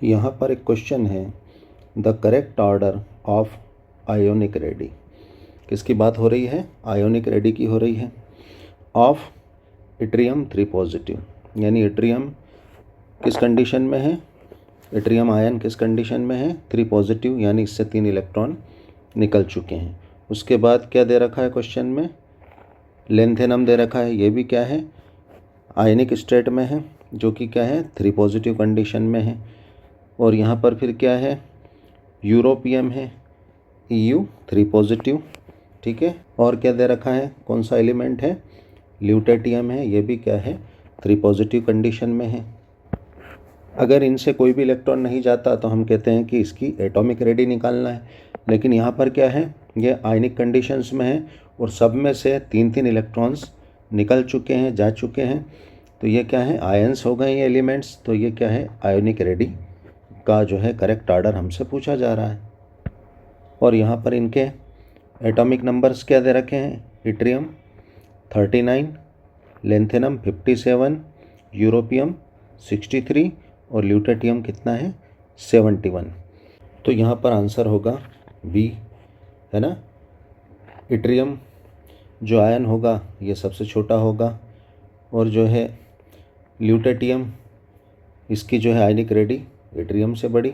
यहाँ पर एक क्वेश्चन है, the correct order of ionic ready. किसकी बात हो रही है? आयोनिक रेडी की हो रही है। ऑफ इट्रियम 3 पॉजिटिव, यानी इट्रियम किस कंडीशन में है? इट्रियम आयन किस कंडीशन में है? 3 पॉजिटिव, यानी इससे 3 इलेक्ट्रॉन निकल चुके हैं। उसके बाद क्या दे रखा है क्वेश्चन में? लेंथेनम दे रखा है। ये भी क्या है? आयनिक स्टेट में है, जो कि क्या है? 3 पॉजिटिव कंडीशन में है। और यहाँ पर फिर क्या है? यूरोपियम है, EU 3 पॉजिटिव, ठीक है। और क्या दे रखा है? कौन सा एलिमेंट है? ल्यूटेटियम है, ये भी क्या है? 3 पॉजिटिव कंडीशन में है। अगर इनसे कोई भी इलेक्ट्रॉन नहीं जाता तो हम कहते हैं कि इसकी एटॉमिक रेडी निकालना है। लेकिन यहाँ पर क्या है? ये आयनिक कंडीशंस में है और सब में से 3-3 इलेक्ट्रॉन्स निकल चुके हैं, जा चुके हैं। तो ये क्या है? आयंस हो गए ये एलिमेंट्स। तो ये क्या है? आयोनिक रेडी का जो है करेक्ट ऑर्डर हमसे पूछा जा रहा है। और यहाँ पर इनके एटॉमिक नंबर्स क्या दे रखे हैं? इट्रियम 39, लेंथेनम 57, यूरोपियम 63 और ल्यूटेटियम कितना है? 71। तो यहाँ पर आंसर होगा बी, है ना। इट्रियम जो आयन होगा ये सबसे छोटा होगा, और जो है ल्यूटेटियम, इसकी जो है आयनिक रेडी इट्रियम से बड़ी,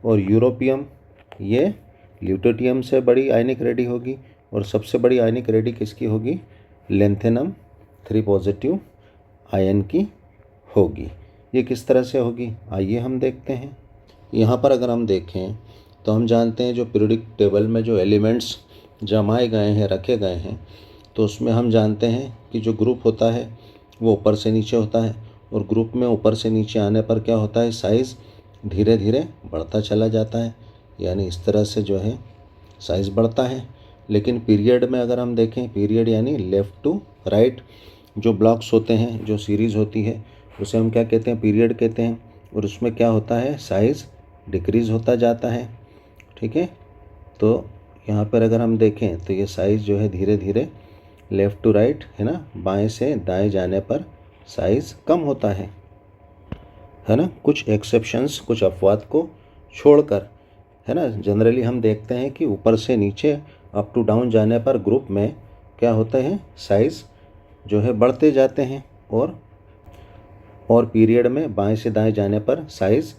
और यूरोपियम ये ल्यूटेटियम से बड़ी आयनिक रेडी होगी। और सबसे बड़ी आयनिक रेडी किसकी होगी? लेंथेनम 3 पॉजिटिव आयन की होगी। ये किस तरह से होगी? आइए हम देखते हैं। यहाँ पर अगर हम देखें तो हम जानते हैं जो पीरियोडिक टेबल में जो एलिमेंट्स जमाए गए हैं, रखे गए हैं, तो उसमें हम जानते हैं कि जो ग्रुप होता है वो ऊपर से नीचे होता है। और ग्रुप में ऊपर से नीचे आने पर क्या होता है? साइज़ धीरे धीरे बढ़ता चला जाता है, यानी इस तरह से जो है साइज़ बढ़ता है। लेकिन पीरियड में अगर हम देखें, पीरियड यानी लेफ़्ट टू राइट जो ब्लॉक्स होते हैं, जो सीरीज़ होती है, उसे हम क्या कहते हैं? पीरियड कहते हैं। और उसमें क्या होता है? साइज़ डिक्रीज़ होता जाता है, ठीक है। तो यहाँ पर अगर हम देखें तो ये साइज़ जो है धीरे धीरे लेफ़्ट टू राइट, है ना, बाएं से दाएं जाने पर साइज़ कम होता है ना। कुछ एक्सेप्शंस, कुछ अपवाद को छोड़कर, है ना। जनरली हम देखते हैं कि ऊपर से नीचे अप टू डाउन जाने पर ग्रुप में क्या होते हैं? साइज़ जो है बढ़ते जाते हैं, और पीरियड में बाएं से दाएं जाने पर साइज़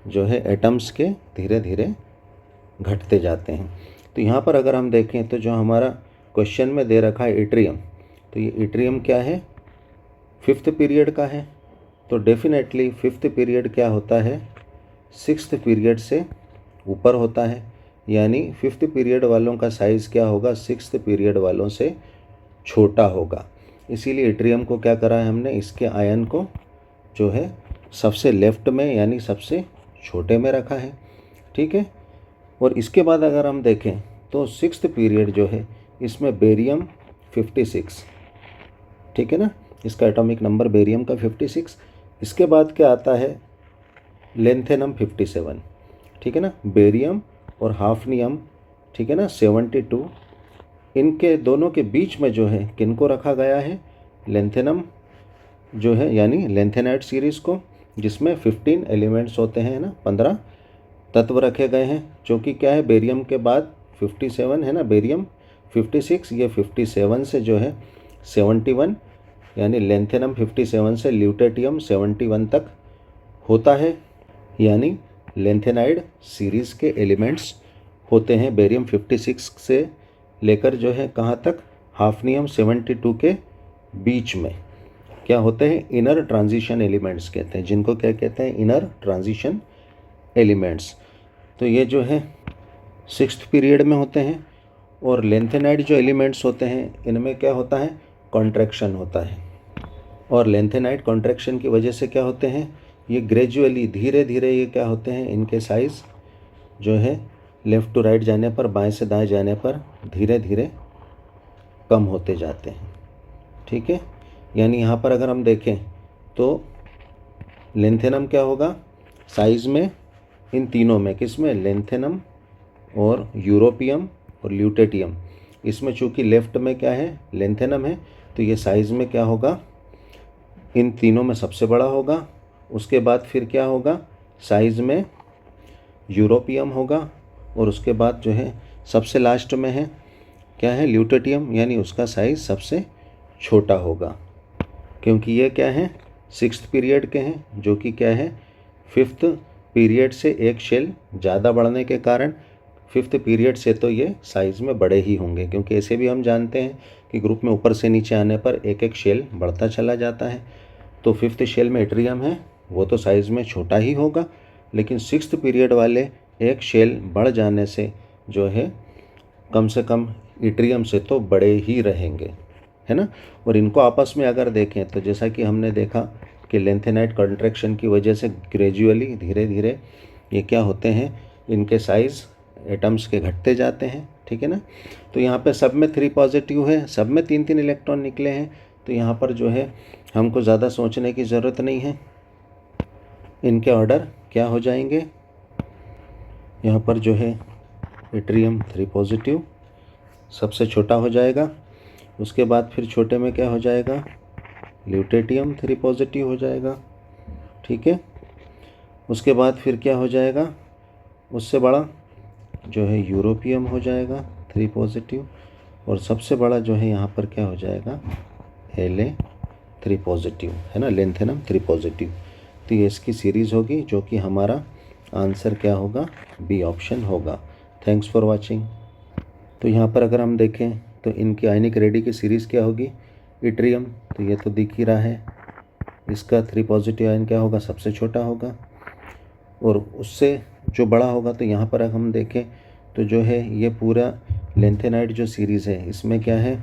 जो है एटम्स के धीरे धीरे घटते जाते हैं। तो यहाँ पर अगर हम देखें तो जो हमारा क्वेश्चन में दे रखा है इट्रियम, तो ये इट्रियम क्या है? 5th पीरियड का है। तो डेफिनेटली 5th पीरियड क्या होता है? 6th पीरियड से ऊपर होता है, यानी 5th पीरियड वालों का साइज़ क्या होगा? 6th पीरियड वालों से छोटा होगा। इसीलिए इट्रियम को क्या करा है हमने? इसके आयन को जो है सबसे लेफ्ट में, यानी सबसे छोटे में रखा है, ठीक है। और इसके बाद अगर हम देखें तो 6th पीरियड जो है इसमें बेरियम 56, ठीक है ना। इसका एटॉमिक नंबर बेरियम का 56। इसके बाद क्या आता है? लेंथेनम 57, ठीक है ना। बेरियम और हाफनियम, ठीक है ना, 72। इनके दोनों के बीच में जो है किनको रखा गया है? लेंथेनम जो है, यानी लेंथेनाइड सीरीज़ को, जिसमें 15 एलिमेंट्स होते हैं ना, 15 तत्व रखे गए हैं, जो कि क्या है? बेरियम के बाद 57 है ना, बेरियम 56, ये 57 से जो है 71, यानी लेंथेनम 57 से ल्यूटेटियम 71 तक होता है, यानी लेंथेनाइड सीरीज़ के एलिमेंट्स होते हैं। बेरियम 56 से लेकर जो है कहाँ तक? हाफनियम 72 के बीच में क्या होते हैं? इनर ट्रांजिशन एलिमेंट्स कहते हैं, जिनको क्या कहते हैं? Inner transition elements. तो ये जो है 6th पीरियड में होते हैं। और लेंथेनाइड जो एलिमेंट्स होते हैं इनमें क्या होता है? कॉन्ट्रैक्शन होता है। और लेंथेनाइड कॉन्ट्रैक्शन की वजह से क्या होते हैं? ये ग्रेजुअली, धीरे धीरे ये क्या होते हैं? इनके साइज़ जो है लेफ़्ट टू राइट जाने पर, बाएं से दाएं जाने पर धीरे धीरे कम होते जाते हैं, ठीक है। यानी यहाँ पर अगर हम देखें तो लेंथेनम क्या होगा साइज़ में? इन तीनों में, किसमें? लेंथेनम और यूरोपियम और ल्यूटेटियम। इसमें चूँकि लेफ़्ट में क्या है? लेंथेनम है, तो ये साइज़ में क्या होगा? इन तीनों में सबसे बड़ा होगा। उसके बाद फिर क्या होगा? साइज़ में यूरोपियम होगा, और उसके बाद जो है सबसे लास्ट में है क्या है, ल्यूटेटियम, यानी उसका साइज़ सबसे छोटा होगा, क्योंकि ये क्या है, 6th पीरियड के हैं, जो कि क्या है 5th पीरियड से एक शेल ज़्यादा बढ़ने के कारण 5th पीरियड से तो ये साइज़ में बड़े ही होंगे, क्योंकि ऐसे भी हम जानते हैं कि ग्रुप में ऊपर से नीचे आने पर एक एक शेल बढ़ता चला जाता है। तो 5th शेल में इट्रियम है, वो तो साइज़ में छोटा ही होगा, लेकिन 6th पीरियड वाले एक शेल बढ़ जाने से जो है कम से कम इट्रियम से तो बड़े ही रहेंगे, है ना। और इनको आपस में अगर देखें तो जैसा कि हमने देखा कि लेंथेनाइट कॉन्ट्रैक्शन की वजह से ग्रेजुअली धीरे धीरे ये क्या होते हैं, इनके साइज़ एटम्स के घटते जाते हैं, ठीक है ना। तो यहाँ पे सब में 3 पॉजिटिव है, सब में 3 इलेक्ट्रॉन निकले हैं, तो यहाँ पर जो है हमको ज़्यादा सोचने की ज़रूरत नहीं है। इनके ऑर्डर क्या हो जाएंगे, यहाँ पर जो है इट्रियम 3 पॉजिटिव सबसे छोटा हो जाएगा, उसके बाद फिर छोटे में क्या हो जाएगा, ल्यूटेटियम 3 पॉजिटिव हो जाएगा, ठीक है। उसके बाद फिर क्या हो जाएगा, उससे बड़ा जो है यूरोपियम हो जाएगा 3 पॉजिटिव, और सबसे बड़ा जो है यहाँ पर क्या हो जाएगा, La 3 पॉजिटिव, है ना, लेंथेनम 3 पॉजिटिव। तो ये इसकी सीरीज़ होगी, जो कि हमारा आंसर क्या होगा, बी ऑप्शन होगा। Thanks for watching. तो यहाँ पर अगर हम देखें तो इनकी आयनिक रेडी की सीरीज़ क्या होगी, इट्रियम, तो ये तो दिख ही रहा है, इसका 3 पॉजिटिव आयन क्या होगा, सबसे छोटा होगा, और उससे जो बड़ा होगा, तो यहाँ पर अगर हम देखें तो जो है ये पूरा लेंथेनाइट जो सीरीज़ है, इसमें क्या है,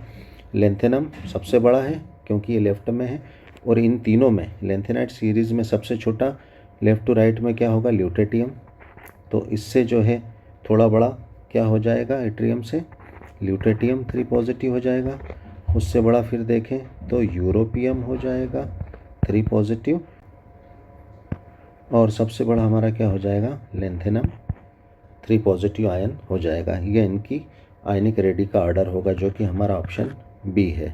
लेंथेनम सबसे बड़ा है क्योंकि ये लेफ्ट में है, और इन तीनों में लेंथेनाइट सीरीज़ में सबसे छोटा लेफ़्ट टू राइट में क्या होगा, ल्यूटेटियम। तो इससे जो है थोड़ा बड़ा क्या हो जाएगा, इट्रियम से ल्यूटेटियम 3 पॉजिटिव हो जाएगा, उससे बड़ा फिर देखें तो यूरोपियम हो जाएगा 3 पॉजिटिव, और सबसे बड़ा हमारा क्या हो जाएगा, लेंथेनम 3 पॉजिटिव आयन हो जाएगा। ये इनकी आयनिक रेडी का ऑर्डर होगा, जो कि हमारा ऑप्शन बी है।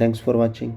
Thanks for watching.